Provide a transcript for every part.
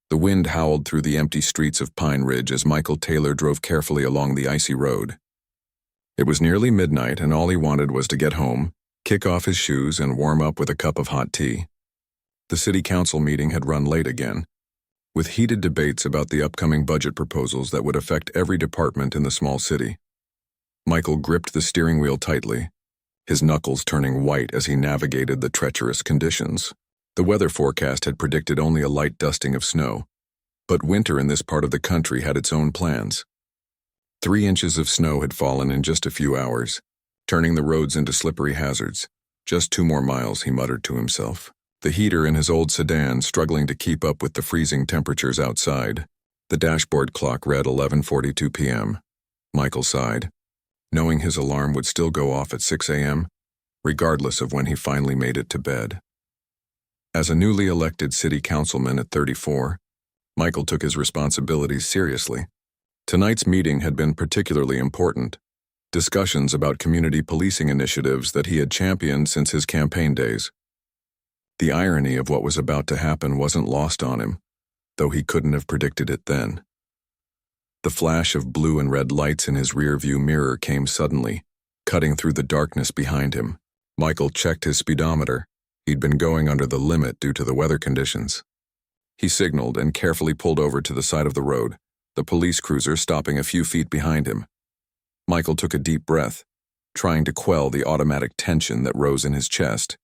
The wind howled through the empty streets of Pine Ridge as Michael Taylor drove carefully along the icy road. It was nearly midnight, and all he wanted was to get home, kick off his shoes, and warm up with a cup of hot tea. The city council meeting had run late again, with heated debates about the upcoming budget proposals that would affect every department in the small city. Michael gripped the steering wheel tightly, his knuckles turning white as he navigated the treacherous conditions. The weather forecast had predicted only a light dusting of snow, but winter in this part of the country had its own plans. 3 inches of snow had fallen in just a few hours, turning the roads into slippery hazards. Just 2 more miles, he muttered to himself, the heater in his old sedan struggling to keep up with the freezing temperatures outside. The dashboard clock read 11:42 p.m. Michael sighed, knowing his alarm would still go off at 6 a.m., regardless of when he finally made it to bed. As a newly elected city councilman at 34, Michael took his responsibilities seriously. Tonight's meeting had been particularly important. Discussions about community policing initiatives that he had championed since his campaign days. The irony of what was about to happen wasn't lost on him, though he couldn't have predicted it then. The flash of blue and red lights in his rearview mirror came suddenly, cutting through the darkness behind him. Michael checked his speedometer. He'd been going under the limit due to the weather conditions. He signaled and carefully pulled over to the side of the road, the police cruiser stopping a few feet behind him. Michael took a deep breath, trying to quell the automatic tension that rose in his chest.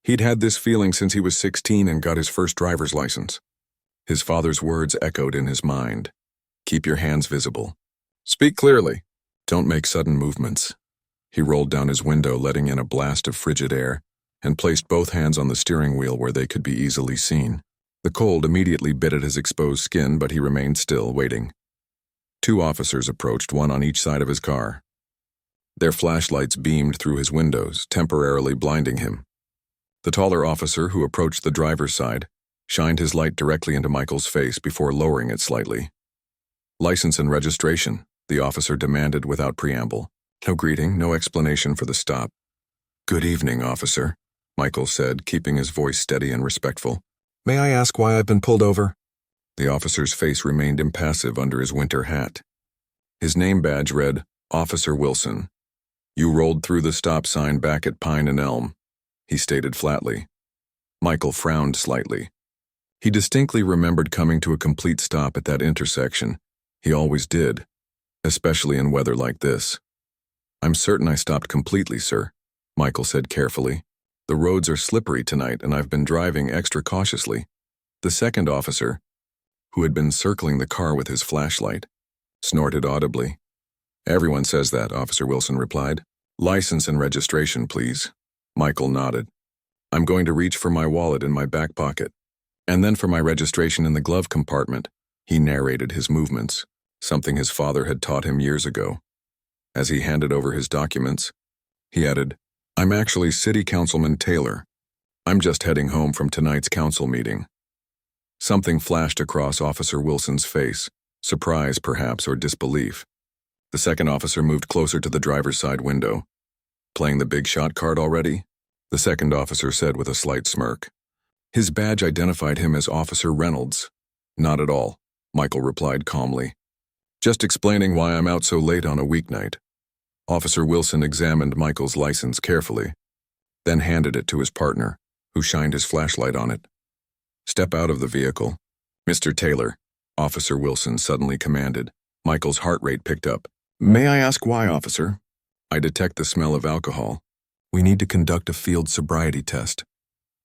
He'd had this feeling since he was 16 and got his first driver's license. His father's words echoed in his mind. Keep your hands visible. Speak clearly. Don't make sudden movements. He rolled down his window, letting in a blast of frigid air, and placed both hands on the steering wheel where they could be easily seen. The cold immediately bit at his exposed skin, but he remained still, waiting. 2 officers approached, one on each side of his car. Their flashlights beamed through his windows, temporarily blinding him. The taller officer, who approached the driver's side, shined his light directly into Michael's face before lowering it slightly. License and registration, the officer demanded without preamble. No greeting, no explanation for the stop. Good evening, officer, Michael said, keeping his voice steady and respectful. May I ask why I've been pulled over? The officer's face remained impassive under his winter hat. His name badge read, Officer Wilson. You rolled through the stop sign back at Pine and Elm, he stated flatly. Michael frowned slightly. He distinctly remembered coming to a complete stop at that intersection. He always did, especially in weather like this. I'm certain I stopped completely, sir, Michael said carefully. The roads are slippery tonight, and I've been driving extra cautiously. The second officer, who had been circling the car with his flashlight, snorted audibly. Everyone says that, Officer Wilson replied. License and registration, please. Michael nodded. I'm going to reach for my wallet in my back pocket, and then for my registration in the glove compartment. He narrated his movements, something his father had taught him years ago. As he handed over his documents, he added, I'm actually City Councilman Taylor. I'm just heading home from tonight's council meeting. Something flashed across Officer Wilson's face, surprise perhaps or disbelief. The second officer moved closer to the driver's side window. Playing the big shot card already? The second officer said with a slight smirk. His badge identified him as Officer Reynolds. Not at all, Michael replied calmly. Just explaining why I'm out so late on a weeknight. Officer Wilson examined Michael's license carefully, then handed it to his partner, who shined his flashlight on it. Step out of the vehicle. Mr. Taylor, Officer Wilson suddenly commanded. Michael's heart rate picked up. May I ask why, officer? I detect the smell of alcohol. We need to conduct a field sobriety test.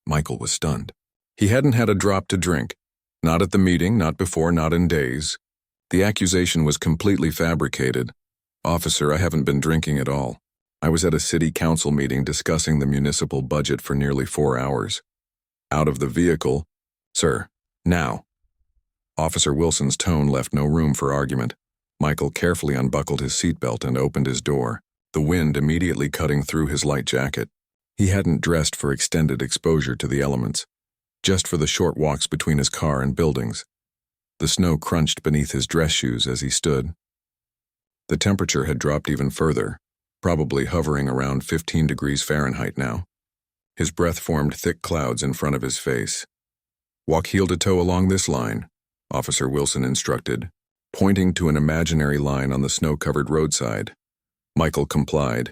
Michael was stunned. He hadn't had a drop to drink. Not at the meeting, not before, not in days. The accusation was completely fabricated. Officer, I haven't been drinking at all. I was at a city council meeting discussing the municipal budget for nearly 4 hours. Out of the vehicle. Sir, now. Officer Wilson's tone left no room for argument. Michael carefully unbuckled his seatbelt and opened his door, the wind immediately cutting through his light jacket. He hadn't dressed for extended exposure to the elements, just for the short walks between his car and buildings. The snow crunched beneath his dress shoes as he stood. The temperature had dropped even further, probably hovering around 15 degrees Fahrenheit now. His breath formed thick clouds in front of his face. Walk heel to toe along this line, Officer Wilson instructed, pointing to an imaginary line on the snow-covered roadside. Michael complied,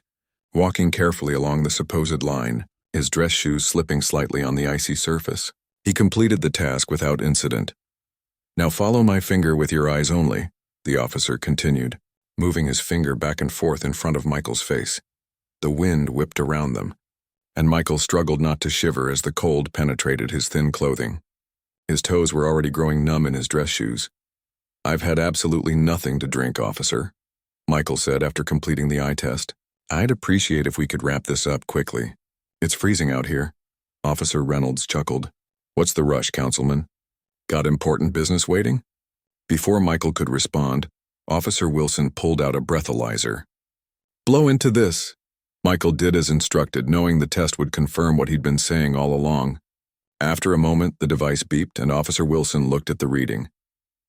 walking carefully along the supposed line, his dress shoes slipping slightly on the icy surface. He completed the task without incident. Now follow my finger with your eyes only, the officer continued, moving his finger back and forth in front of Michael's face. The wind whipped around them, and Michael struggled not to shiver as the cold penetrated his thin clothing. His toes were already growing numb in his dress shoes. "I've had absolutely nothing to drink, officer," Michael said after completing the eye test. "I'd appreciate if we could wrap this up quickly. It's freezing out here." Officer Reynolds chuckled. "What's the rush, Councilman? Got important business waiting?" Before Michael could respond, Officer Wilson pulled out a breathalyzer. "Blow into this." Michael did as instructed, knowing the test would confirm what he'd been saying all along. After a moment, the device beeped and Officer Wilson looked at the reading.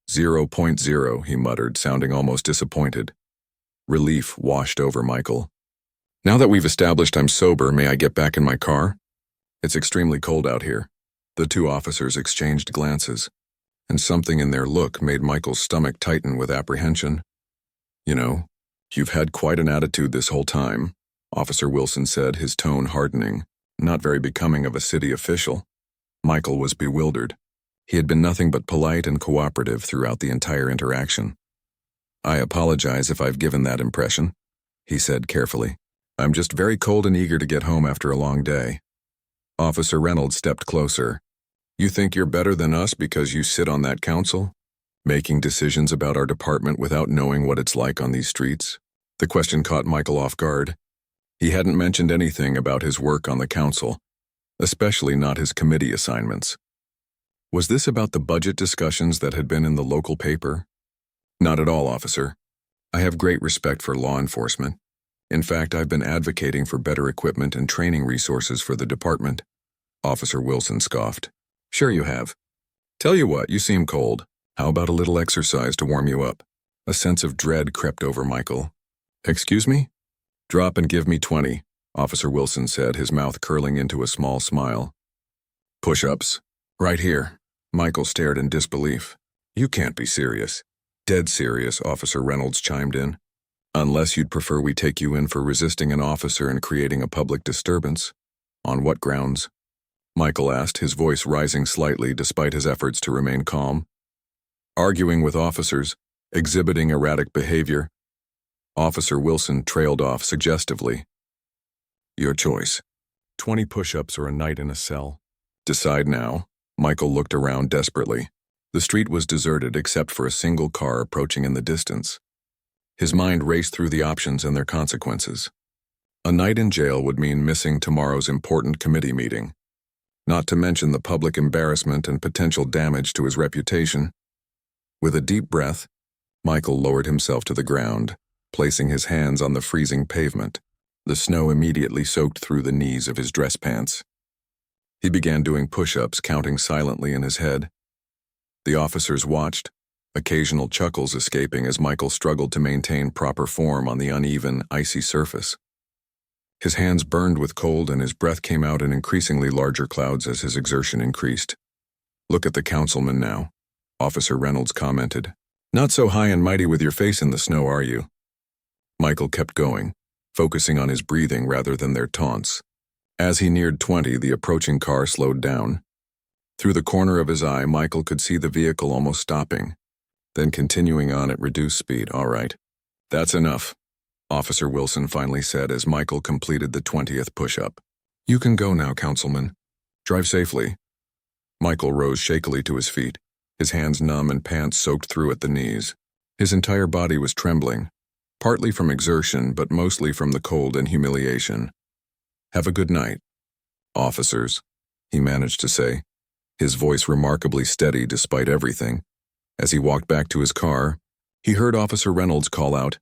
0.0, he muttered, sounding almost disappointed. Relief washed over Michael. "Now that we've established I'm sober, may I get back in my car? It's extremely cold out here." The two officers exchanged glances, and something in their look made Michael's stomach tighten with apprehension. "You know, you've had quite an attitude this whole time," Officer Wilson said, his tone hardening, not very becoming of a city official. Michael was bewildered. He had been nothing but polite and cooperative throughout the entire interaction. "I apologize if I've given that impression," he said carefully. "I'm just very cold and eager to get home after a long day." Officer Reynolds stepped closer. "You think you're better than us because you sit on that council? Making decisions about our department without knowing what it's like on these streets?" The question caught Michael off guard. He hadn't mentioned anything about his work on the council, especially not his committee assignments. Was this about the budget discussions that had been in the local paper? "Not at all, officer. I have great respect for law enforcement. In fact, I've been advocating for better equipment and training resources for the department." Officer Wilson scoffed. "Sure you have. Tell you what, you seem cold. How about a little exercise to warm you up?" A sense of dread crept over Michael. "Excuse me?" "Drop and give me 20, Officer Wilson said, his mouth curling into a small smile. "Push-ups? Right here." Michael stared in disbelief. "You can't be serious." "Dead serious," Officer Reynolds chimed in. "Unless you'd prefer we take you in for resisting an officer and creating a public disturbance." "On what grounds?" Michael asked, his voice rising slightly despite his efforts to remain calm. "Arguing with officers, exhibiting erratic behavior." Officer Wilson trailed off suggestively. "Your choice. 20 push-ups or a night in a cell. Decide now." Michael looked around desperately. The street was deserted except for a single car approaching in the distance. His mind raced through the options and their consequences. A night in jail would mean missing tomorrow's important committee meeting, not to mention the public embarrassment and potential damage to his reputation. With a deep breath, Michael lowered himself to the ground, placing his hands on the freezing pavement. The snow immediately soaked through the knees of his dress pants. He began doing push-ups, counting silently in his head. The officers watched, occasional chuckles escaping as Michael struggled to maintain proper form on the uneven, icy surface. His hands burned with cold and his breath came out in increasingly larger clouds as his exertion increased. "Look at the councilman now," Officer Reynolds commented. "Not so high and mighty with your face in the snow, are you?" Michael kept going, focusing on his breathing rather than their taunts. As he neared 20, the approaching car slowed down. Through the corner of his eye, Michael could see the vehicle almost stopping, then continuing on at reduced speed. "All right. That's enough," Officer Wilson finally said as Michael completed the 20th push-up. "You can go now, Councilman. Drive safely." Michael rose shakily to his feet, his hands numb and pants soaked through at the knees. His entire body was trembling, partly from exertion but mostly from the cold and humiliation. "Have a good night, officers," he managed to say, his voice remarkably steady despite everything. As he walked back to his car, he heard Officer Reynolds call out,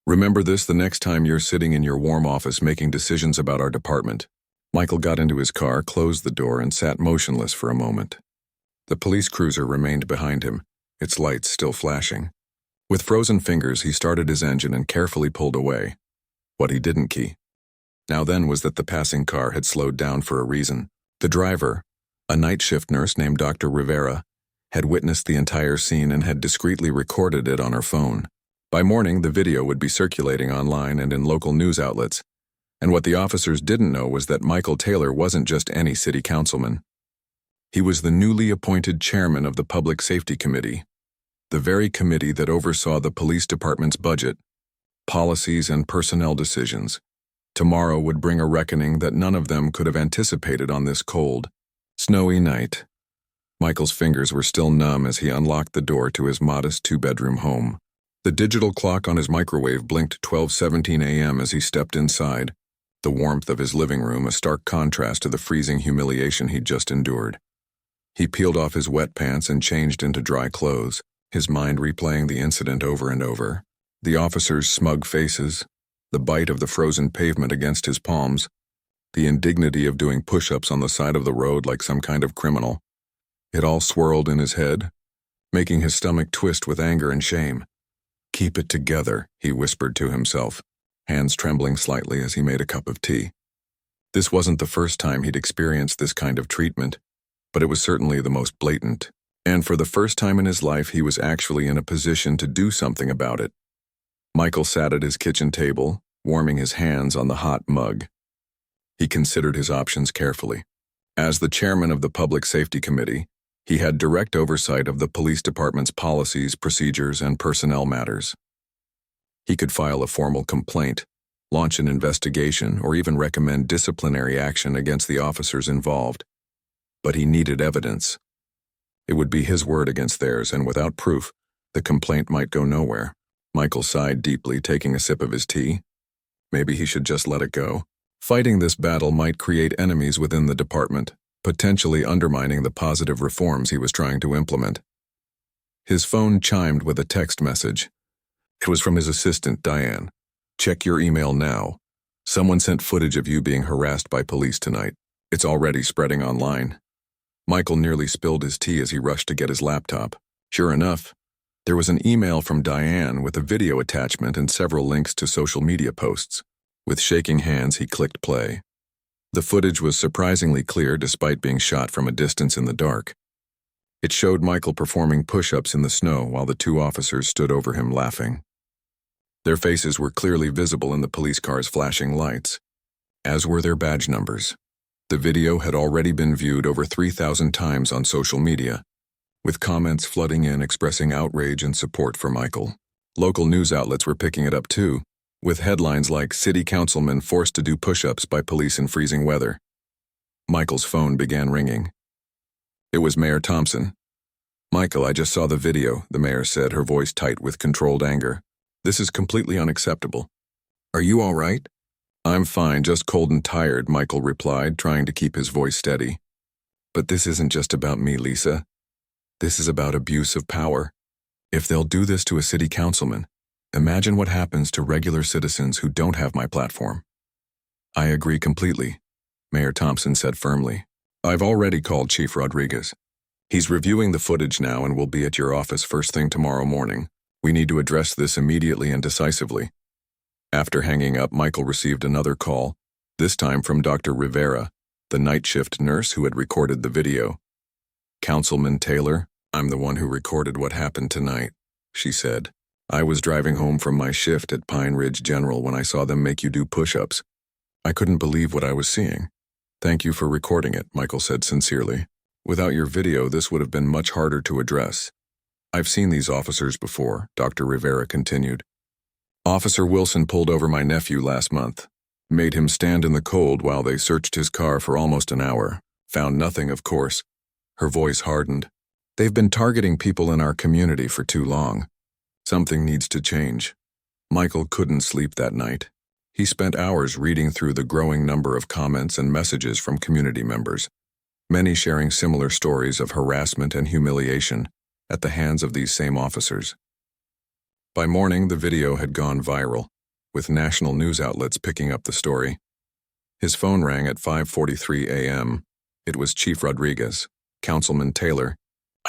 "Remember this the next time you're sitting in your warm office making decisions about our department." Michael got into his car, closed the door, and sat motionless for a moment. The police cruiser remained behind him, its lights still flashing. With frozen fingers, he started his engine and carefully pulled away. What he didn't key now then was that the passing car had slowed down for a reason. The driver, A night shift nurse named Dr. Rivera had witnessed the entire scene and had discreetly recorded it on her phone. By morning, the video would be circulating online and in local news outlets. And what the officers didn't know was that Michael Taylor wasn't just any city councilman. He was the newly appointed chairman of the Public Safety Committee, the very committee that oversaw the police department's budget, policies, and personnel decisions. Tomorrow would bring a reckoning that none of them could have anticipated on this cold, snowy night. Michael's fingers were still numb as he unlocked the door to his modest two-bedroom home. The digital clock on his microwave blinked 12:17 a.m. as he stepped inside, the warmth of his living room a stark contrast to the freezing humiliation he'd just endured. He peeled off his wet pants and changed into dry clothes, his mind replaying the incident over and over. The officers' smug faces, the bite of the frozen pavement against his palms, the indignity of doing push-ups on the side of the road like some kind of criminal. It all swirled in his head, making his stomach twist with anger and shame. "Keep it together," he whispered to himself, hands trembling slightly as he made a cup of tea. This wasn't the first time he'd experienced this kind of treatment, but it was certainly the most blatant. And for the first time in his life, he was actually in a position to do something about it. Michael sat at his kitchen table, warming his hands on the hot mug. He considered his options carefully. As the chairman of the Public Safety Committee, he had direct oversight of the police department's policies, procedures, and personnel matters. He could file a formal complaint, launch an investigation, or even recommend disciplinary action against the officers involved. But he needed evidence. It would be his word against theirs, and without proof, the complaint might go nowhere. Michael sighed deeply, taking a sip of his tea. Maybe he should just let it go. Fighting this battle might create enemies within the department, potentially undermining the positive reforms he was trying to implement. His phone chimed with a text message. It was from his assistant, Diane. "Check your email now. Someone sent footage of you being harassed by police tonight. It's already spreading online." Michael nearly spilled his tea as he rushed to get his laptop. Sure enough, there was an email from Diane with a video attachment and several links to social media posts. With shaking hands, he clicked play. The footage was surprisingly clear despite being shot from a distance in the dark. It showed Michael performing push-ups in the snow while the two officers stood over him laughing. Their faces were clearly visible in the police car's flashing lights, as were their badge numbers. The video had already been viewed over 3,000 times on social media, with comments flooding in expressing outrage and support for Michael. Local news outlets were picking it up too, with headlines like "City Councilman Forced to Do Push-Ups by Police in Freezing Weather." Michael's phone began ringing. It was Mayor Thompson. "Michael, I just saw the video," the mayor said, her voice tight with controlled anger. "This is completely unacceptable. Are you all right?" "I'm fine, just cold and tired," Michael replied, trying to keep his voice steady. "But this isn't just about me, Lisa. This is about abuse of power. If they'll do this to a city councilman, imagine what happens to regular citizens who don't have my platform." "I agree completely," Mayor Thompson said firmly. "I've already called Chief Rodriguez. He's reviewing the footage now and will be at your office first thing tomorrow morning. We need to address this immediately and decisively." After hanging up, Michael received another call, this time from Dr. Rivera, the night shift nurse who had recorded the video. "Councilman Taylor, I'm the one who recorded what happened tonight," she said. "I was driving home from my shift at Pine Ridge General when I saw them make you do push-ups. I couldn't believe what I was seeing." "Thank you for recording it," Michael said sincerely. "Without your video, this would have been much harder to address." "I've seen these officers before," Dr. Rivera continued. "Officer Wilson pulled over my nephew last month, made him stand in the cold while they searched his car for almost an hour. Found nothing, of course." Her voice hardened. "They've been targeting people in our community for too long. Something needs to change." Michael couldn't sleep that night. He spent hours reading through the growing number of comments and messages from community members, many sharing similar stories of harassment and humiliation at the hands of these same officers. By morning, the video had gone viral, with national news outlets picking up the story. His phone rang at 5:43 a.m. It was Chief Rodriguez. "Councilman Taylor,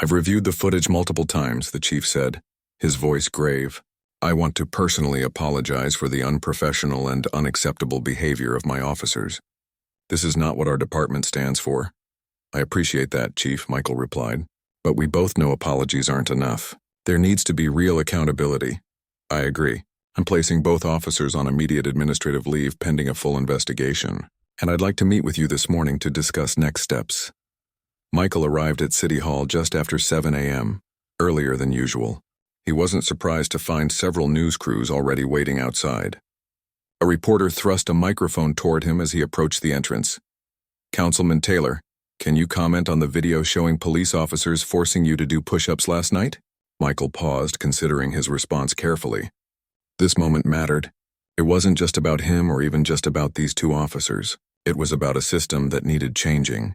I've reviewed the footage multiple times," the chief said, his voice grave. "I want to personally apologize for the unprofessional and unacceptable behavior of my officers. This is not what our department stands for. I appreciate that, Chief, Michael replied. But we both know apologies aren't enough. There needs to be real accountability. I agree. I'm placing both officers on immediate administrative leave pending a full investigation, and I'd like to meet with you this morning to discuss next steps. Michael arrived at City Hall just after 7 a.m., earlier than usual. He wasn't surprised to find several news crews already waiting outside. A reporter thrust a microphone toward him as he approached the entrance. Councilman Taylor, can you comment on the video showing police officers forcing you to do push-ups last night? Michael paused, considering his response carefully. This moment mattered. It wasn't just about him or even just about these two officers. It was about a system that needed changing.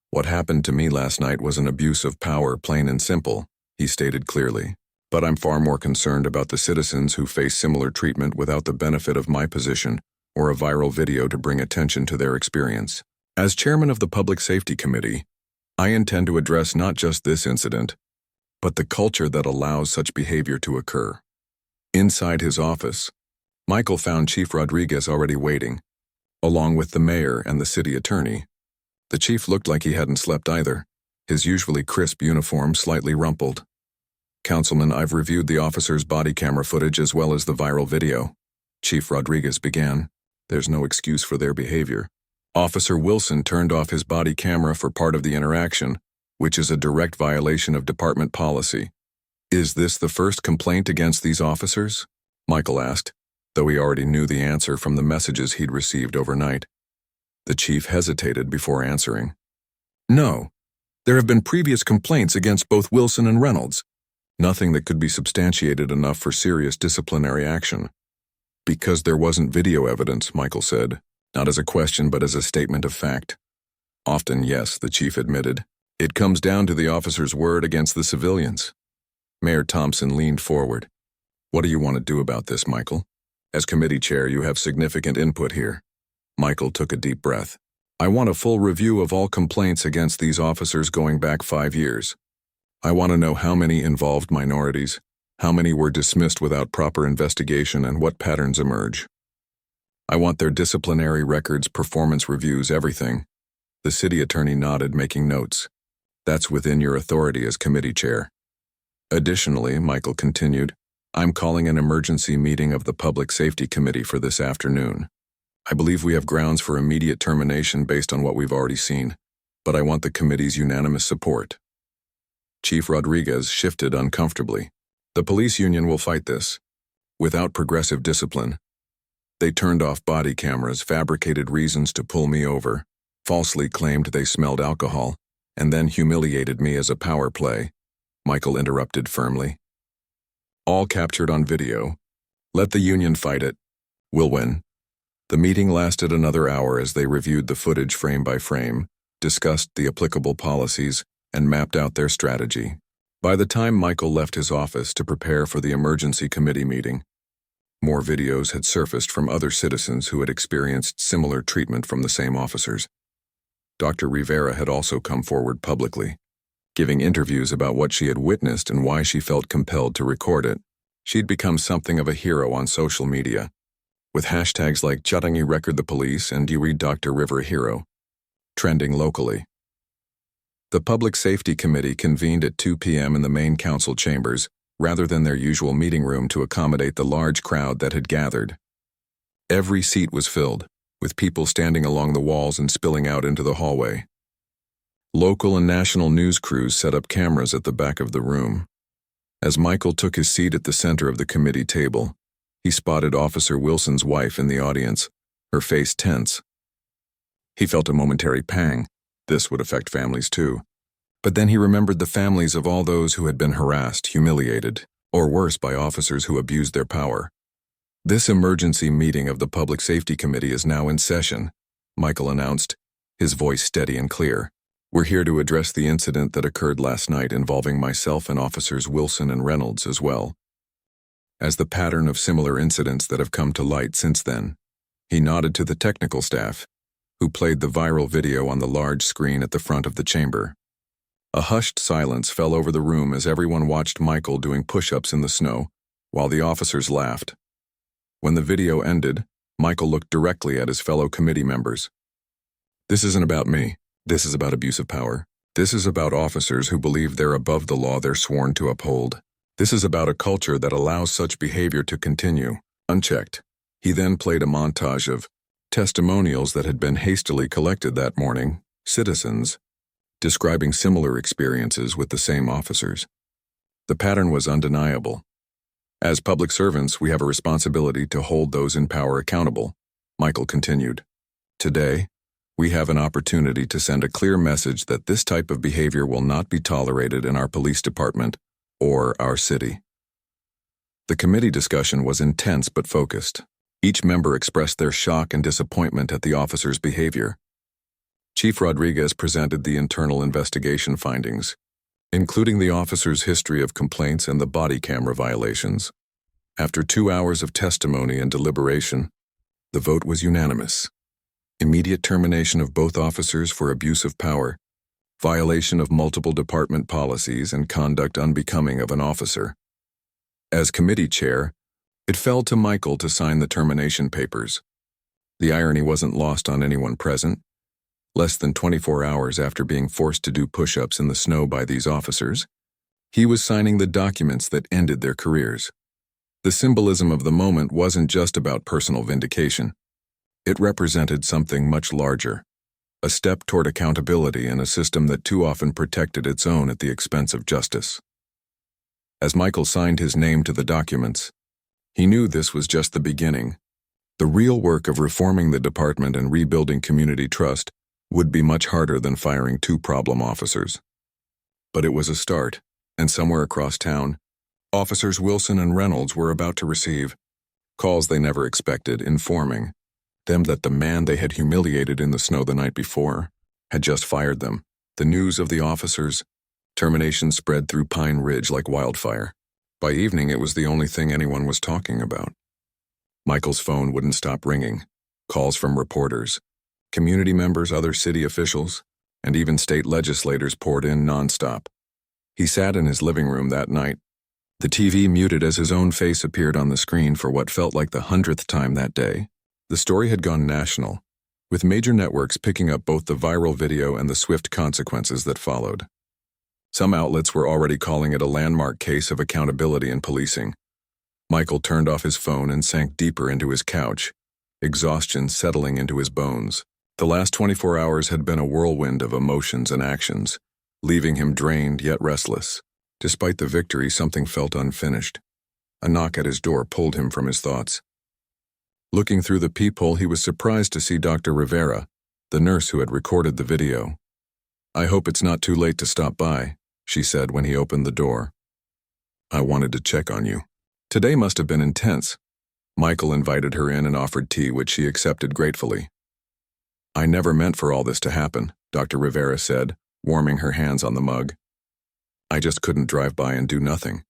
What happened to me last night was an abuse of power, plain and simple, he stated clearly. But I'm far more concerned about the citizens who face similar treatment without the benefit of my position or a viral video to bring attention to their experience. As chairman of the Public Safety Committee, I intend to address not just this incident, but the culture that allows such behavior to occur. Inside his office, Michael found Chief Rodriguez already waiting, along with the mayor and the city attorney. The chief looked like he hadn't slept either, his usually crisp uniform slightly rumpled. Councilman, I've reviewed the officer's body camera footage as well as the viral video. Chief Rodriguez began. There's no excuse for their behavior. Officer Wilson turned off his body camera for part of the interaction, which is a direct violation of department policy. Is this the first complaint against these officers? Michael asked, though he already knew the answer from the messages he'd received overnight. The chief hesitated before answering. No, there have been previous complaints against both Wilson and Reynolds. Nothing that could be substantiated enough for serious disciplinary action. Because there wasn't video evidence, Michael said, not as a question but as a statement of fact. Often, yes, the chief admitted. It comes down to the officer's word against the civilians. Mayor Thompson leaned forward. What do you want to do about this, Michael? As committee chair, you have significant input here. Michael took a deep breath. I want a full review of all complaints against these officers going back 5 years. I want to know how many involved minorities, how many were dismissed without proper investigation, and what patterns emerge. I want their disciplinary records, performance reviews, everything. The city attorney nodded, making notes. That's within your authority as committee chair. Additionally, Michael continued, I'm calling an emergency meeting of the Public Safety Committee for this afternoon. I believe we have grounds for immediate termination based on what we've already seen, but I want the committee's unanimous support. Chief Rodriguez shifted uncomfortably. The police union will fight this. Without progressive discipline. They turned off body cameras, fabricated reasons to pull me over, falsely claimed they smelled alcohol, and then humiliated me as a power play. Michael interrupted firmly. All captured on video. Let the union fight it. We'll win. The meeting lasted another hour as they reviewed the footage frame by frame, discussed the applicable policies, and mapped out their strategy. By the time Michael left his office to prepare for the emergency committee meeting, more videos had surfaced from other citizens who had experienced similar treatment from the same officers. Dr. Rivera had also come forward publicly, giving interviews about what she had witnessed and why she felt compelled to record it. She'd become something of a hero on social media, with hashtags like Chatangi Record the Police and You Read Dr. River Hero, trending locally. The Public Safety Committee convened at 2 p.m. in the main council chambers, rather than their usual meeting room to accommodate the large crowd that had gathered. Every seat was filled, with people standing along the walls and spilling out into the hallway. Local and national news crews set up cameras at the back of the room. As Michael took his seat at the center of the committee table, he spotted Officer Wilson's wife in the audience, her face tense. He felt a momentary pang. This would affect families too. But then he remembered the families of all those who had been harassed, humiliated, or worse by officers who abused their power. This emergency meeting of the Public Safety Committee is now in session, Michael announced, his voice steady and clear. We're here to address the incident that occurred last night involving myself and Officers Wilson and Reynolds as well as the pattern of similar incidents that have come to light since then. He nodded to the technical staff, who played the viral video on the large screen at the front of the chamber. A hushed silence fell over the room as everyone watched Michael doing push-ups in the snow, while the officers laughed. When the video ended, Michael looked directly at his fellow committee members. This isn't about me. This is about abuse of power. This is about officers who believe they're above the law they're sworn to uphold. This is about a culture that allows such behavior to continue, unchecked. He then played a montage of testimonials that had been hastily collected that morning, citizens, describing similar experiences with the same officers. The pattern was undeniable. As public servants, we have a responsibility to hold those in power accountable, Michael continued. Today, we have an opportunity to send a clear message that this type of behavior will not be tolerated in our police department or our city. The committee discussion was intense but focused. Each member expressed their shock and disappointment at the officer's behavior. Chief Rodriguez presented the internal investigation findings, including the officer's history of complaints and the body camera violations. After 2 hours of testimony and deliberation, the vote was unanimous. Immediate termination of both officers for abuse of power, violation of multiple department policies, and conduct unbecoming of an officer. As committee chair, it fell to Michael to sign the termination papers. The irony wasn't lost on anyone present. Less than 24 hours after being forced to do push-ups in the snow by these officers, he was signing the documents that ended their careers. The symbolism of the moment wasn't just about personal vindication. It represented something much larger, a step toward accountability in a system that too often protected its own at the expense of justice. As Michael signed his name to the documents, he knew this was just the beginning. The real work of reforming the department and rebuilding community trust would be much harder than firing 2 problem officers. But it was a start, and somewhere across town, Officers Wilson and Reynolds were about to receive calls they never expected, informing them that the man they had humiliated in the snow the night before had just fired them. The news of the officers' termination spread through Pine Ridge like wildfire. By evening, it was the only thing anyone was talking about. Michael's phone wouldn't stop ringing. Calls from reporters, community members, other city officials, and even state legislators poured in nonstop. He sat in his living room that night, the TV muted as his own face appeared on the screen for what felt like the 100th time that day. The story had gone national, with major networks picking up both the viral video and the swift consequences that followed. Some outlets were already calling it a landmark case of accountability in policing. Michael turned off his phone and sank deeper into his couch, exhaustion settling into his bones. The last 24 hours had been a whirlwind of emotions and actions, leaving him drained yet restless. Despite the victory, something felt unfinished. A knock at his door pulled him from his thoughts. Looking through the peephole, he was surprised to see Dr. Rivera, the nurse who had recorded the video. "I hope it's not too late to stop by," she said when he opened the door. "I wanted to check on you. Today must have been intense." Michael invited her in and offered tea, which she accepted gratefully. "I never meant for all this to happen," Dr. Rivera said, warming her hands on the mug. "I just couldn't drive by and do nothing."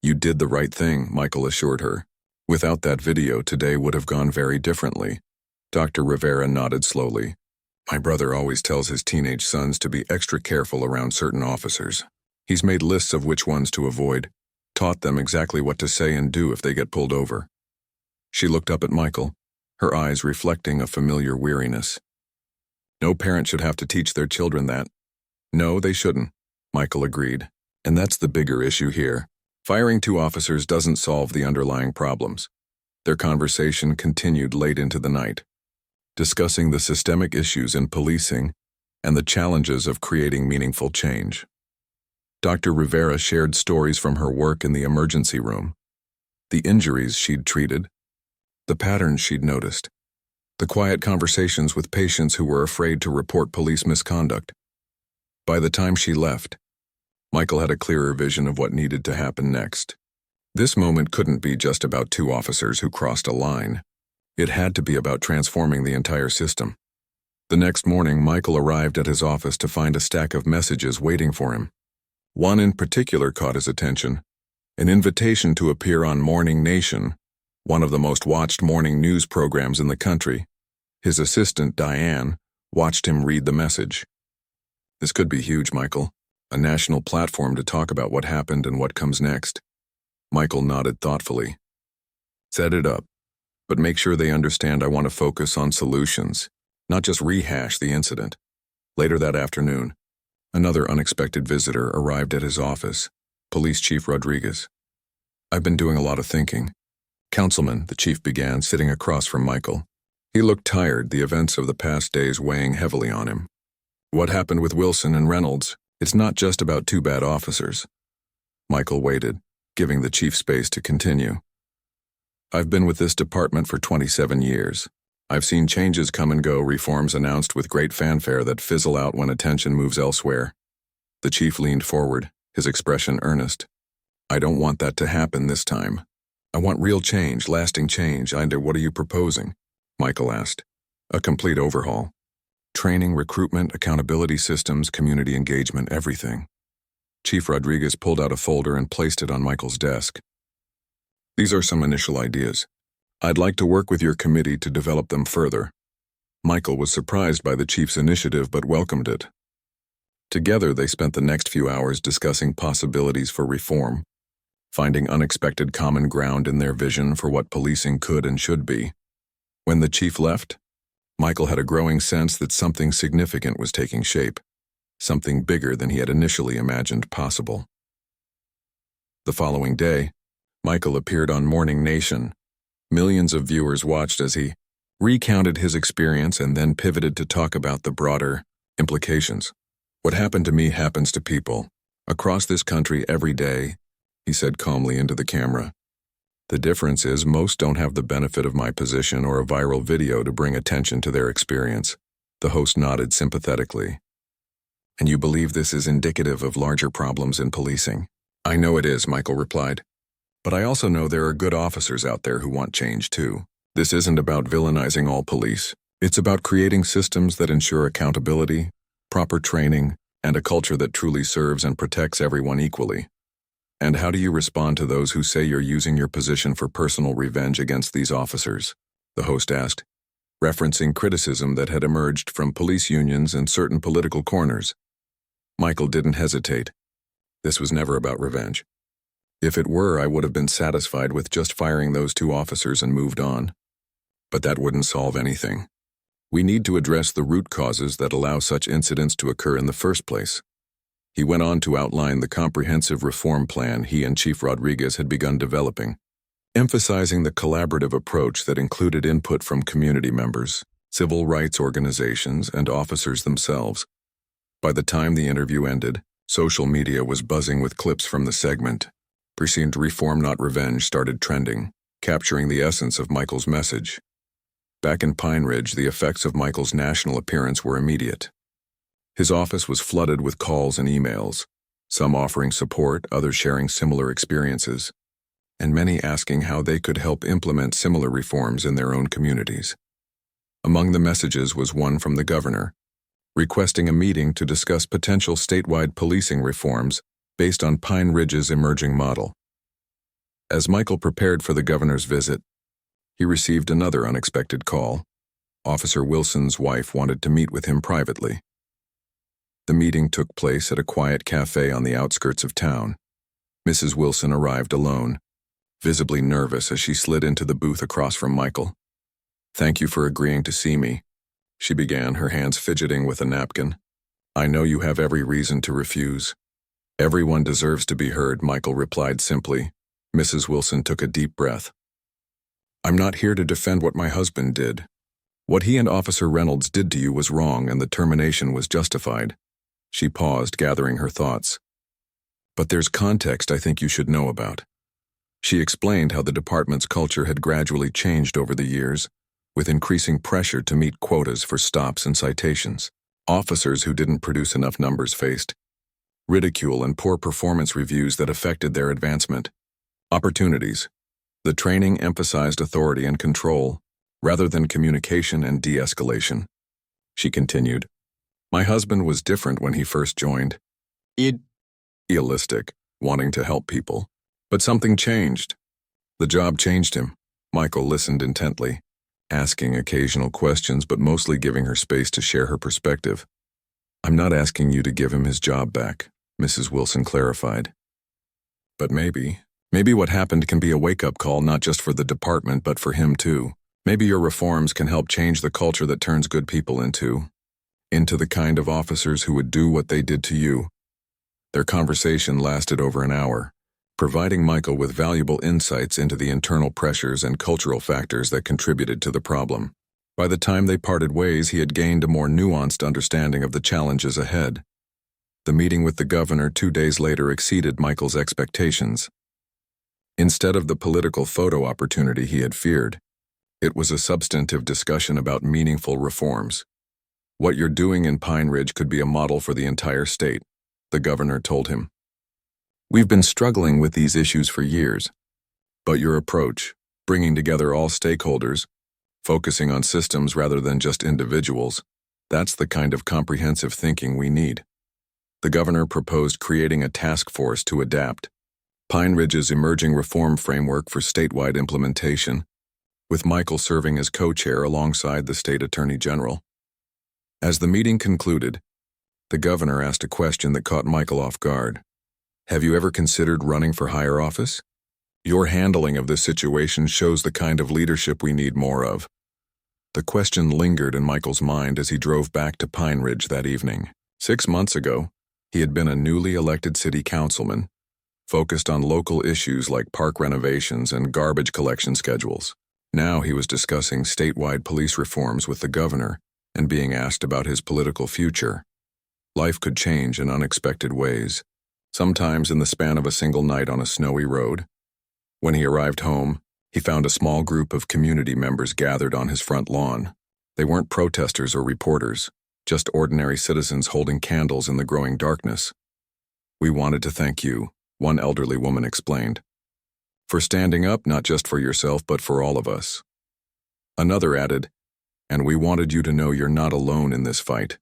"You did the right thing," Michael assured her. "Without that video, today would have gone very differently." Dr. Rivera nodded slowly. "My brother always tells his teenage sons to be extra careful around certain officers. He's made lists of which ones to avoid, taught them exactly what to say and do if they get pulled over." She looked up at Michael, her eyes reflecting a familiar weariness. "No parent should have to teach their children that." "No, they shouldn't," Michael agreed. "And that's the bigger issue here. Firing 2 officers doesn't solve the underlying problems." Their conversation continued late into the night, discussing the systemic issues in policing and the challenges of creating meaningful change. Dr. Rivera shared stories from her work in the emergency room, the injuries she'd treated, the patterns she'd noticed, the quiet conversations with patients who were afraid to report police misconduct. By the time she left, Michael had a clearer vision of what needed to happen next. This moment couldn't be just about 2 officers who crossed a line. It had to be about transforming the entire system. The next morning, Michael arrived at his office to find a stack of messages waiting for him. One in particular caught his attention, an invitation to appear on Morning Nation, one of the most watched morning news programs in the country. His assistant, Diane, watched him read the message. "This could be huge, Michael. A national platform to talk about what happened and what comes next." Michael nodded thoughtfully. "Set it up, but make sure they understand I want to focus on solutions, not just rehash the incident." Later that afternoon, Another unexpected visitor arrived at his office, Police Chief Rodriguez. "I've been doing a lot of thinking." "Councilman," the chief began, sitting across from Michael. He looked tired, the events of the past days weighing heavily on him. "What happened with Wilson and Reynolds? It's not just about two bad officers." Michael waited, giving the chief space to continue. "I've been with this department for 27 years. I've seen changes come and go, reforms announced with great fanfare that fizzle out when attention moves elsewhere." The chief leaned forward, his expression earnest. "I don't want that to happen this time. I want real change, lasting change. And what are you proposing?" Michael asked. "A complete overhaul. Training, recruitment, accountability systems, community engagement, everything." Chief Rodriguez pulled out a folder and placed it on Michael's desk. "These are some initial ideas. I'd like to work with your committee to develop them further." Michael was surprised by the chief's initiative but welcomed it. Together they spent the next few hours discussing possibilities for reform, finding unexpected common ground in their vision for what policing could and should be. When the chief left, Michael had a growing sense that something significant was taking shape, something bigger than he had initially imagined possible. The following day, Michael appeared on Morning Nation. Millions of viewers watched as he recounted his experience and then pivoted to talk about the broader implications. "What happened to me happens to people across this country every day," he said calmly into the camera. "The difference is most don't have the benefit of my position or a viral video to bring attention to their experience." The host nodded sympathetically. "And you believe this is indicative of larger problems in policing?" "I know it is," Michael replied. "But I also know there are good officers out there who want change too. This isn't about villainizing all police. It's about creating systems that ensure accountability, proper training, and a culture that truly serves and protects everyone equally." "And how do you respond to those who say you're using your position for personal revenge against these officers?" the host asked, referencing criticism that had emerged from police unions and certain political corners. Michael didn't hesitate. This was never about revenge. "If it were, I would have been satisfied with just firing those two officers and moved on. But that wouldn't solve anything. We need to address the root causes that allow such incidents to occur in the first place." He went on to outline the comprehensive reform plan he and Chief Rodriguez had begun developing, emphasizing the collaborative approach that included input from community members, civil rights organizations, and officers themselves. By the time the interview ended, social media was buzzing with clips from the segment. Precinct Reform Not Revenge started trending, capturing the essence of Michael's message. Back in Pine Ridge, the effects of Michael's national appearance were immediate. His office was flooded with calls and emails, some offering support, others sharing similar experiences, and many asking how they could help implement similar reforms in their own communities. Among the messages was one from the governor, requesting a meeting to discuss potential statewide policing reforms based on Pine Ridge's emerging model. As Michael prepared for the governor's visit, he received another unexpected call. Officer Wilson's wife wanted to meet with him privately. The meeting took place at a quiet cafe on the outskirts of town. Mrs. Wilson arrived alone, visibly nervous as she slid into the booth across from Michael. "Thank you for agreeing to see me," she began, her hands fidgeting with a napkin. "I know you have every reason to refuse." "Everyone deserves to be heard," Michael replied simply. Mrs. Wilson took a deep breath. "I'm not here to defend what my husband did. What he and Officer Reynolds did to you was wrong and the termination was justified." She paused, gathering her thoughts. "But there's context I think you should know about." She explained how the department's culture had gradually changed over the years, with increasing pressure to meet quotas for stops and citations. Officers who didn't produce enough numbers faced ridicule and poor performance reviews that affected their advancement. Opportunities. The training emphasized authority and control, rather than communication and de-escalation. She continued, "My husband was different when he first joined. Idealistic, wanting to help people. But something changed. The job changed him." Michael listened intently, asking occasional questions but mostly giving her space to share her perspective. "I'm not asking you to give him his job back," Mrs. Wilson clarified. "But maybe what happened can be a wake-up call not just for the department but for him too. Maybe your reforms can help change the culture that turns good people into into the kind of officers who would do what they did to you. Their conversation lasted over an hour, providing Michael with valuable insights into the internal pressures and cultural factors that contributed to the problem. By the time they parted ways, he had gained a more nuanced understanding of the challenges ahead. The meeting with the governor 2 days later exceeded Michael's expectations. Instead of the political photo opportunity he had feared, it was a substantive discussion about meaningful reforms. What you're doing in Pine Ridge could be a model for the entire state, the governor told him. We've been struggling with these issues for years, but your approach, bringing together all stakeholders, focusing on systems rather than just individuals, that's the kind of comprehensive thinking we need. The governor proposed creating a task force to adapt Pine Ridge's emerging reform framework for statewide implementation, with Michael serving as co-chair alongside the state attorney general. As the meeting concluded, the governor asked a question that caught Michael off guard. Have you ever considered running for higher office? Your handling of this situation shows the kind of leadership we need more of. The question lingered in Michael's mind as he drove back to Pine Ridge that evening. 6 months ago, he had been a newly elected city councilman, focused on local issues like park renovations and garbage collection schedules. Now he was discussing statewide police reforms with the governor and being asked about his political future. Life could change in unexpected ways, sometimes in the span of a single night on a snowy road. When he arrived home, he found a small group of community members gathered on his front lawn. They weren't protesters or reporters, just ordinary citizens holding candles in the growing darkness. We wanted to thank you, one elderly woman explained, for standing up not just for yourself but for all of us. Another added, and we wanted you to know you're not alone in this fight.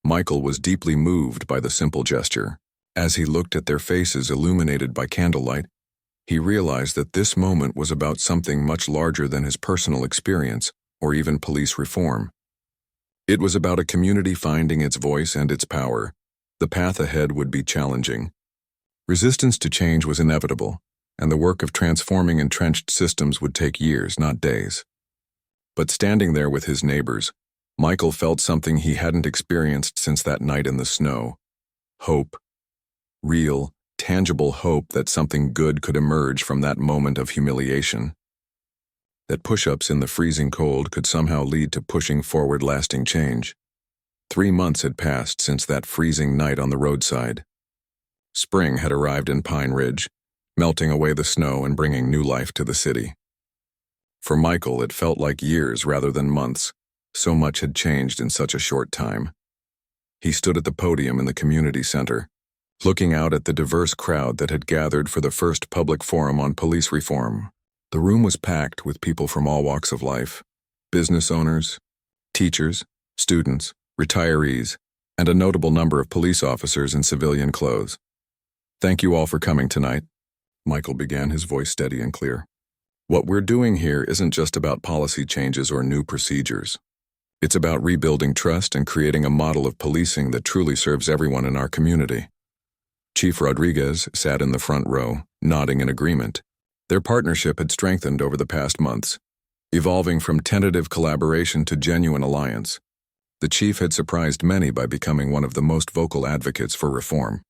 Michael was deeply moved by the simple gesture. As he looked at their faces illuminated by candlelight, he realized that this moment was about something much larger than his personal experience or even police reform. It was about a community finding its voice and its power. The path ahead would be challenging. Resistance to change was inevitable, and the work of transforming entrenched systems would take years, not days. But standing there with his neighbors, Michael felt something he hadn't experienced since that night in the snow. Hope. Real, tangible hope that something good could emerge from that moment of humiliation. That push-ups in the freezing cold could somehow lead to pushing forward lasting change. 3 months had passed since that freezing night on the roadside. Spring had arrived in Pine Ridge, melting away the snow and bringing new life to the city. For Michael, it felt like years rather than months. So much had changed in such a short time. He stood at the podium in the community center, looking out at the diverse crowd that had gathered for the first public forum on police reform. The room was packed with people from all walks of life: business owners, teachers, students, retirees, and a notable number of police officers in civilian clothes. Thank you all for coming tonight, Michael began, his voice steady and clear. What we're doing here isn't just about policy changes or new procedures. It's about rebuilding trust and creating a model of policing that truly serves everyone in our community. Chief Rodriguez sat in the front row, nodding in agreement. Their partnership had strengthened over the past months, evolving from tentative collaboration to genuine alliance. The chief had surprised many by becoming one of the most vocal advocates for reform.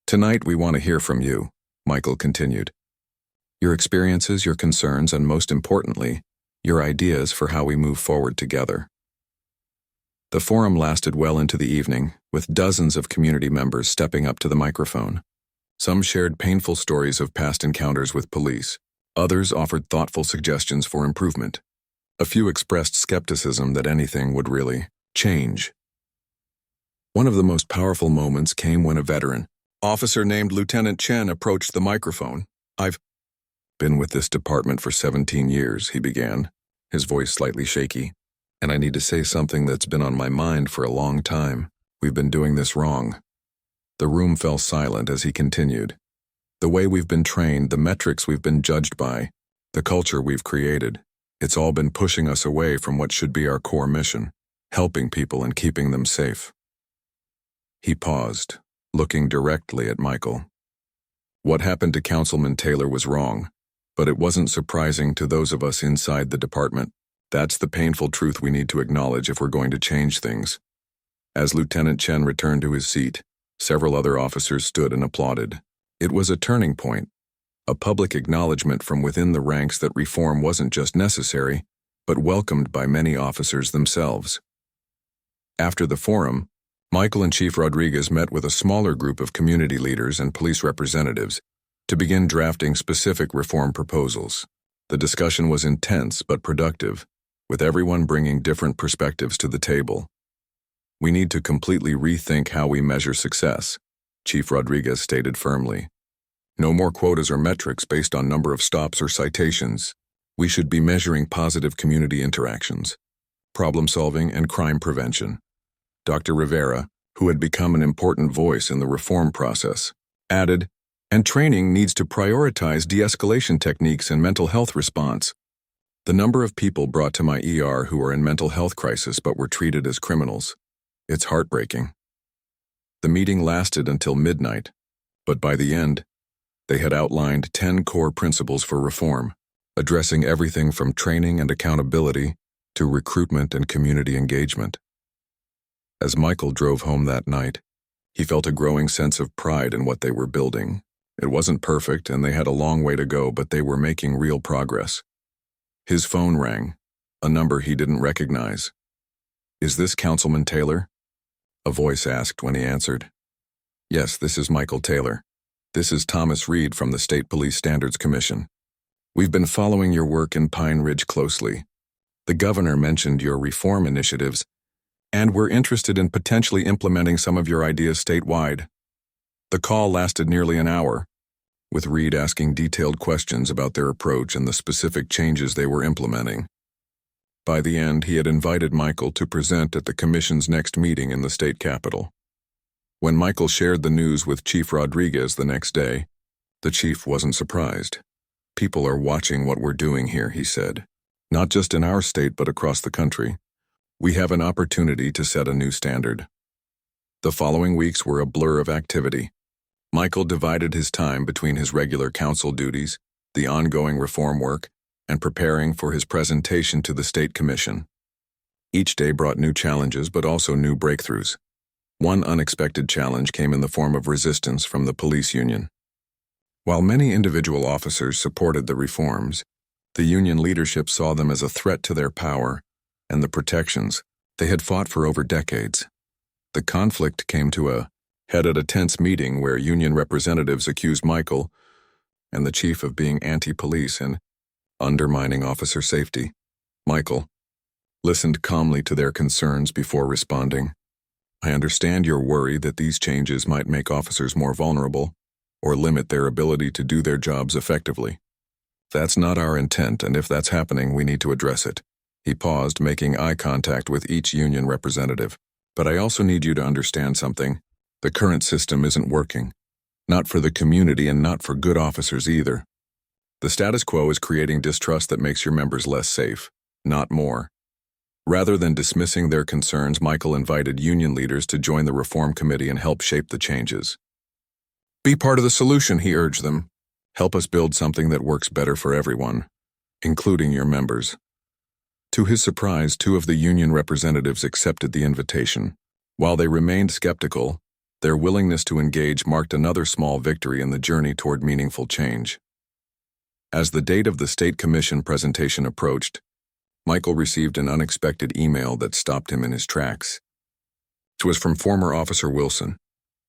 Tonight we want to hear from you, Michael continued. Your experiences, your concerns, and most importantly, your ideas for how we move forward together. The forum lasted well into the evening, with dozens of community members stepping up to the microphone. Some shared painful stories of past encounters with police. Others offered thoughtful suggestions for improvement. A few expressed skepticism that anything would really change. One of the most powerful moments came when a veteran, officer named Lieutenant Chen, approached the microphone. I've been with this department for 17 years, he began, his voice slightly shaky. And I need to say something that's been on my mind for a long time. We've been doing this wrong. The room fell silent as he continued. The way we've been trained, the metrics we've been judged by, the culture we've created, it's all been pushing us away from what should be our core mission, helping people and keeping them safe. He paused, looking directly at Michael. What happened to Councilman Taylor was wrong, but it wasn't surprising to those of us inside the department. That's the painful truth we need to acknowledge if we're going to change things. As Lieutenant Chen returned to his seat, several other officers stood and applauded. It was a turning point, a public acknowledgement from within the ranks that reform wasn't just necessary, but welcomed by many officers themselves. After the forum, Michael and Chief Rodriguez met with a smaller group of community leaders and police representatives to begin drafting specific reform proposals. The discussion was intense but productive, with everyone bringing different perspectives to the table. "We need to completely rethink how we measure success," Chief Rodriguez stated firmly. "No more quotas or metrics based on number of stops or citations. We should be measuring positive community interactions, problem solving, and crime prevention." Dr. Rivera, who had become an important voice in the reform process, added, "And training needs to prioritize de-escalation techniques and mental health response. The number of people brought to my ER who are in mental health crisis but were treated as criminals. It's heartbreaking." The meeting lasted until midnight, but by the end, they had outlined 10 core principles for reform, addressing everything from training and accountability to recruitment and community engagement. As Michael drove home that night, he felt a growing sense of pride in what they were building. It wasn't perfect and they had a long way to go, but they were making real progress. His phone rang, a number he didn't recognize. "Is this Councilman Taylor?" a voice asked when he answered. "Yes, this is Michael Taylor. This is Thomas Reed from the State Police Standards Commission. We've been following your work in Pine Ridge closely. The governor mentioned your reform initiatives, and we're interested in potentially implementing some of your ideas statewide." The call lasted nearly an hour, with Reed asking detailed questions about their approach and the specific changes they were implementing. By the end, he had invited Michael to present at the commission's next meeting in the state capitol. When Michael shared the news with Chief Rodriguez the next day, the chief wasn't surprised. "People are watching what we're doing here," he said. "Not just in our state but across the country. We have an opportunity to set a new standard." The following weeks were a blur of activity. Michael divided his time between his regular council duties, the ongoing reform work, and preparing for his presentation to the State Commission. Each day brought new challenges but also new breakthroughs. One unexpected challenge came in the form of resistance from the police union. While many individual officers supported the reforms, the union leadership saw them as a threat to their power and the protections they had fought for over decades. The conflict came to a head at a tense meeting where union representatives accused Michael and the chief of being anti-police and undermining officer safety. Michael listened calmly to their concerns before responding. "I understand your worry that these changes might make officers more vulnerable or limit their ability to do their jobs effectively. That's not our intent, and if that's happening, we need to address it." He paused, making eye contact with each union representative. "But I also need you to understand something. The current system isn't working. Not for the community and not for good officers either. The status quo is creating distrust that makes your members less safe, not more." Rather than dismissing their concerns, Michael invited union leaders to join the reform committee and help shape the changes. "Be part of the solution," he urged them. "Help us build something that works better for everyone, including your members." To his surprise, 2 of the union representatives accepted the invitation. While they remained skeptical, their willingness to engage marked another small victory in the journey toward meaningful change. As the date of the State Commission presentation approached, Michael received an unexpected email that stopped him in his tracks. It was from former Officer Wilson.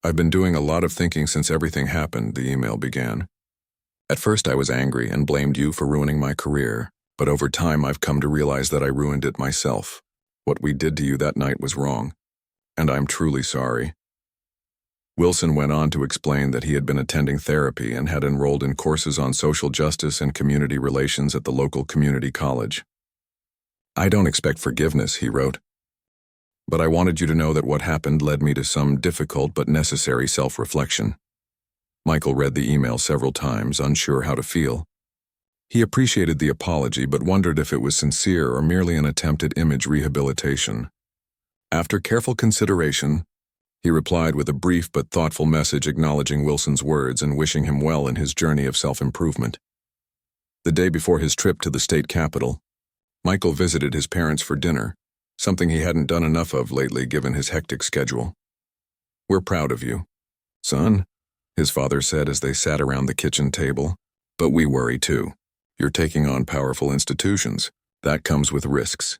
"I've been doing a lot of thinking since everything happened," the email began. "At first I was angry and blamed you for ruining my career, but over time I've come to realize that I ruined it myself. What we did to you that night was wrong, and I'm truly sorry." Wilson went on to explain that he had been attending therapy and had enrolled in courses on social justice and community relations at the local community college. "I don't expect forgiveness," he wrote, "but I wanted you to know that what happened led me to some difficult but necessary self-reflection." Michael read the email several times, unsure how to feel. He appreciated the apology but wondered if it was sincere or merely an attempt at image rehabilitation. After careful consideration, he replied with a brief but thoughtful message acknowledging Wilson's words and wishing him well in his journey of self-improvement. The day before his trip to the state capitol, Michael visited his parents for dinner, something he hadn't done enough of lately given his hectic schedule. "We're proud of you, son," his father said as they sat around the kitchen table. "But we worry too. You're taking on powerful institutions. That comes with risks."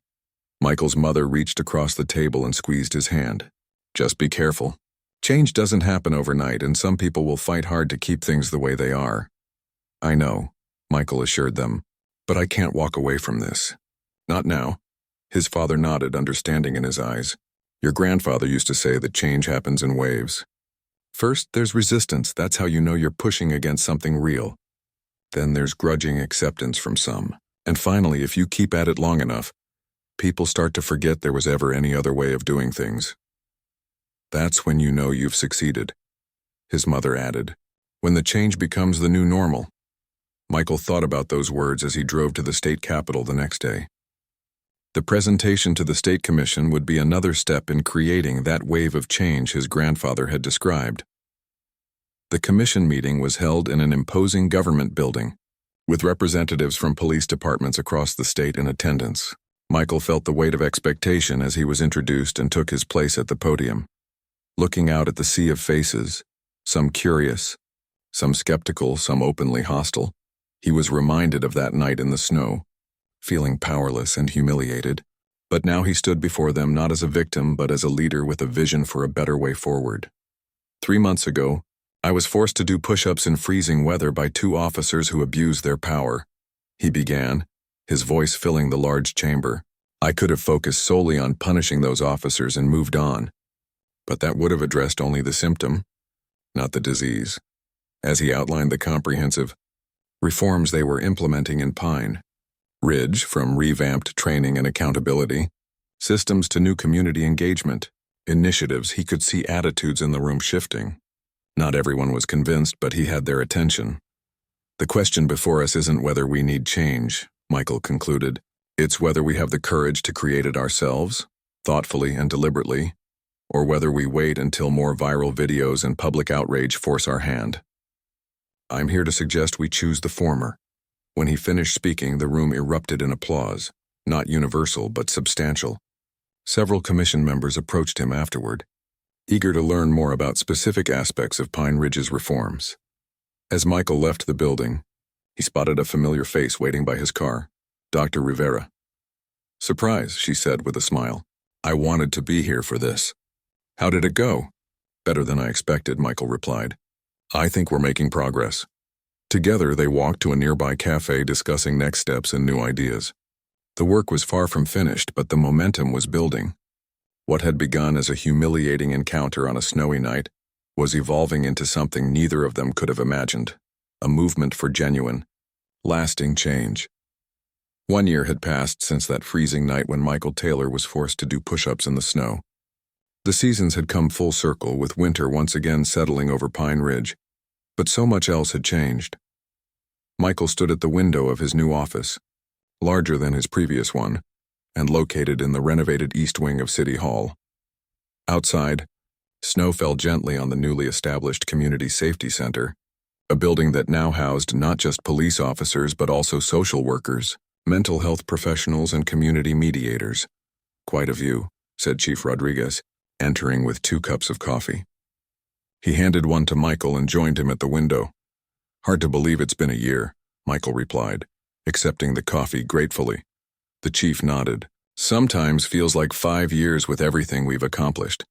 Michael's mother reached across the table and squeezed his hand. "Just be careful. Change doesn't happen overnight, and some people will fight hard to keep things the way they are." "I know," Michael assured them, "but I can't walk away from this. Not now." His father nodded, understanding in his eyes. "Your grandfather used to say that change happens in waves. First, there's resistance. That's how you know you're pushing against something real. Then there's grudging acceptance from some. And finally, if you keep at it long enough, people start to forget there was ever any other way of doing things. That's when you know you've succeeded," his mother added, "when the change becomes the new normal." Michael thought about those words as he drove to the state capitol the next day. The presentation to the state commission would be another step in creating that wave of change his grandfather had described. The commission meeting was held in an imposing government building, with representatives from police departments across the state in attendance. Michael felt the weight of expectation as he was introduced and took his place at the podium. Looking out at the sea of faces, some curious, some skeptical, some openly hostile, he was reminded of that night in the snow, feeling powerless and humiliated. But now he stood before them not as a victim but as a leader with a vision for a better way forward. 3 months ago, I was forced to do push-ups in freezing weather by 2 officers who abused their power, he began, his voice filling the large chamber. I could have focused solely on punishing those officers and moved on, but that would have addressed only the symptom, not the disease. As he outlined the comprehensive reforms they were implementing in Pine Ridge, from revamped training and accountability, systems to new community engagement, initiatives, he could see attitudes in the room shifting. Not everyone was convinced, but he had their attention. "The question before us isn't whether we need change," Michael concluded. "It's whether we have the courage to create it ourselves, thoughtfully and deliberately, or whether we wait until more viral videos and public outrage force our hand. I'm here to suggest we choose the former." When he finished speaking, the room erupted in applause, not universal but substantial. Several commission members approached him afterward, eager to learn more about specific aspects of Pine Ridge's reforms. As Michael left the building, he spotted a familiar face waiting by his car, Dr. Rivera. "Surprise," she said with a smile. "I wanted to be here for this." "How did it go?" "Better than I expected," Michael replied. "I think we're making progress." Together, they walked to a nearby cafe discussing next steps and new ideas. The work was far from finished, but the momentum was building. What had begun as a humiliating encounter on a snowy night was evolving into something neither of them could have imagined, a movement for genuine, lasting change. 1 year had passed since that freezing night when Michael Taylor was forced to do push-ups in the snow. The seasons had come full circle, with winter once again settling over Pine Ridge, but so much else had changed. Michael stood at the window of his new office, larger than his previous one, and located in the renovated east wing of City Hall. Outside, snow fell gently on the newly established Community Safety Center, a building that now housed not just police officers but also social workers, mental health professionals, and community mediators. "Quite a view," said Chief Rodriguez, entering with 2 cups of coffee. He handed one to Michael and joined him at the window. "Hard to believe it's been a year," Michael replied, accepting the coffee gratefully. The chief nodded. "Sometimes feels like 5 years with everything we've accomplished."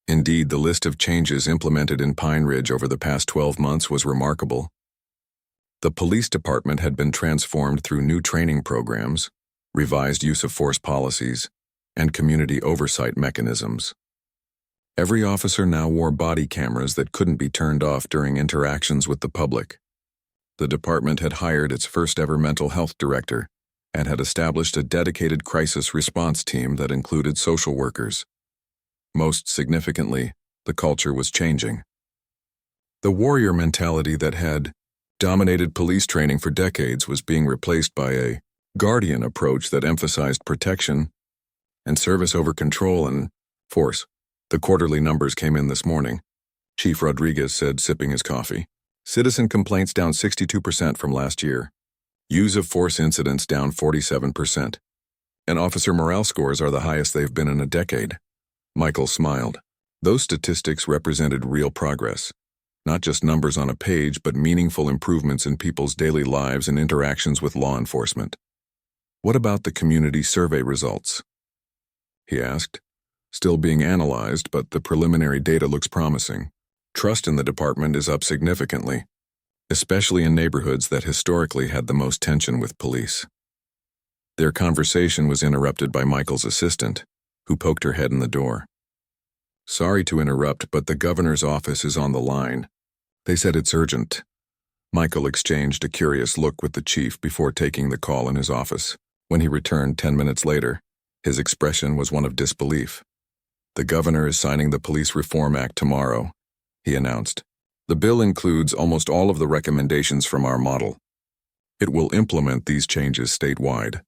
Indeed, the list of changes implemented in Pine Ridge over the past 12 months was remarkable. The police department had been transformed through new training programs, revised use of force policies, and community oversight mechanisms. Every officer now wore body cameras that couldn't be turned off during interactions with the public. The department had hired its first-ever mental health director and had established a dedicated crisis response team that included social workers. Most significantly, the culture was changing. The warrior mentality that had dominated police training for decades was being replaced by a guardian approach that emphasized protection and service over control and force. The quarterly numbers came in this morning, Chief Rodriguez said, sipping his coffee. Citizen complaints down 62% from last year. Use of force incidents down 47%. and officer morale scores are the highest they've been in a decade. Michael smiled. Those statistics represented real progress. Not just numbers on a page, but meaningful improvements in people's daily lives and interactions with law enforcement. What about the community survey results? He asked. Still being analyzed, but the preliminary data looks promising. Trust in the department is up significantly, especially in neighborhoods that historically had the most tension with police. Their conversation was interrupted by Michael's assistant, who poked her head in the door. Sorry to interrupt, but the governor's office is on the line. They said it's urgent. Michael exchanged a curious look with the chief before taking the call in his office. When he returned 10 minutes later, his expression was one of disbelief. The governor is signing the Police Reform Act tomorrow, he announced. The bill includes almost all of the recommendations from our model. It will implement these changes statewide.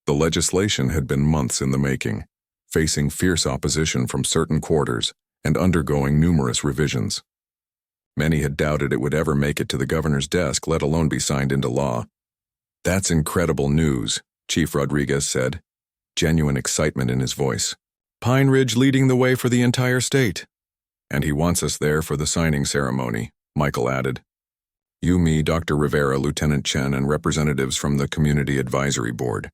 The legislation had been months in the making, facing fierce opposition from certain quarters and undergoing numerous revisions. Many had doubted it would ever make it to the governor's desk, let alone be signed into law. That's incredible news, Chief Rodriguez said, genuine excitement in his voice. Pine Ridge leading the way for the entire state. And he wants us there for the signing ceremony, Michael added. You, me, Dr. Rivera, Lieutenant Chen, and representatives from the Community Advisory Board.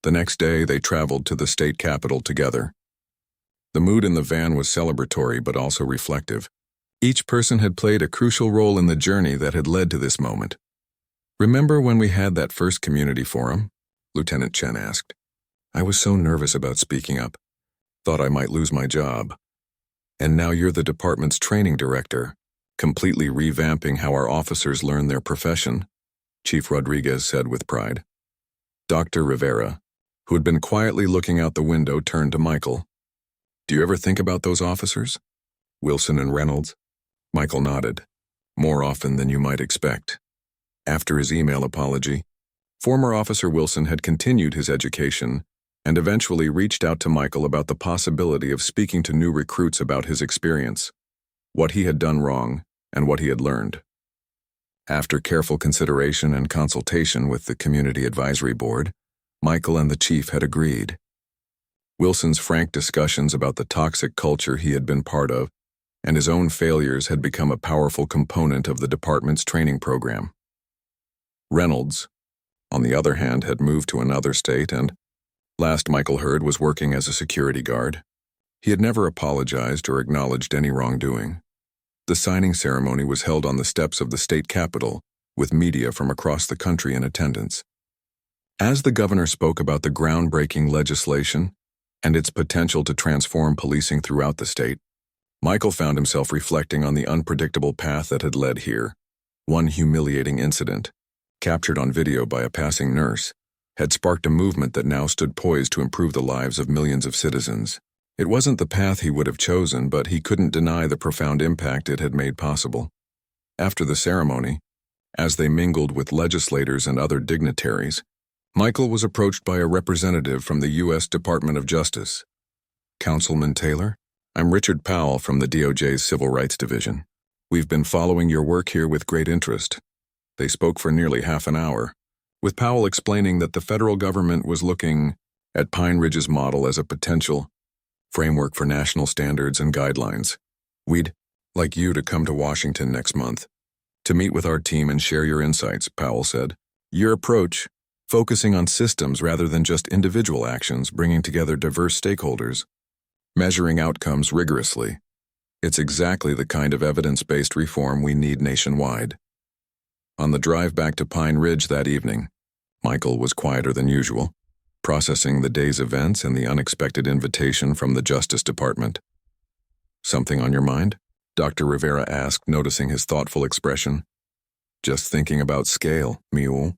The next day, they traveled to the state capitol together. The mood in the van was celebratory but also reflective. Each person had played a crucial role in the journey that had led to this moment. Remember when we had that first community forum? Lieutenant Chen asked. I was so nervous about speaking up. Thought I might lose my job. And now you're the department's training director, completely revamping how our officers learn their profession, Chief Rodriguez said with pride. Dr. Rivera, who had been quietly looking out the window, turned to Michael. Do you ever think about those officers? Wilson and Reynolds? Michael nodded. More often than you might expect. After his email apology, former Officer Wilson had continued his education and eventually reached out to Michael about the possibility of speaking to new recruits about his experience, what he had done wrong, and what he had learned. After careful consideration and consultation with the Community Advisory Board, Michael and the chief had agreed. Wilson's frank discussions about the toxic culture he had been part of and his own failures had become a powerful component of the department's training program. Reynolds, on the other hand, had moved to another state and, last Michael heard, was working as a security guard. He had never apologized or acknowledged any wrongdoing. The signing ceremony was held on the steps of the state capitol, with media from across the country in attendance. As the governor spoke about the groundbreaking legislation and its potential to transform policing throughout the state, Michael found himself reflecting on the unpredictable path that had led here. One humiliating incident, captured on video by a passing nurse, had sparked a movement that now stood poised to improve the lives of millions of citizens. It wasn't the path he would have chosen, but he couldn't deny the profound impact it had made possible. After the ceremony, as they mingled with legislators and other dignitaries, Michael was approached by a representative from the U.S. Department of Justice. Councilman Taylor, I'm Richard Powell from the DOJ's Civil Rights Division. We've been following your work here with great interest. They spoke for nearly half an hour, with Powell explaining that the federal government was looking at Pine Ridge's model as a potential framework for national standards and guidelines. We'd like you to come to Washington next month to meet with our team and share your insights, Powell said. Your approach, focusing on systems rather than just individual actions, bringing together diverse stakeholders, measuring outcomes rigorously. It's exactly the kind of evidence-based reform we need nationwide. On the drive back to Pine Ridge that evening, Michael was quieter than usual, processing the day's events and the unexpected invitation from the Justice Department. Something on your mind? Dr. Rivera asked, noticing his thoughtful expression. Just thinking about scale, mule.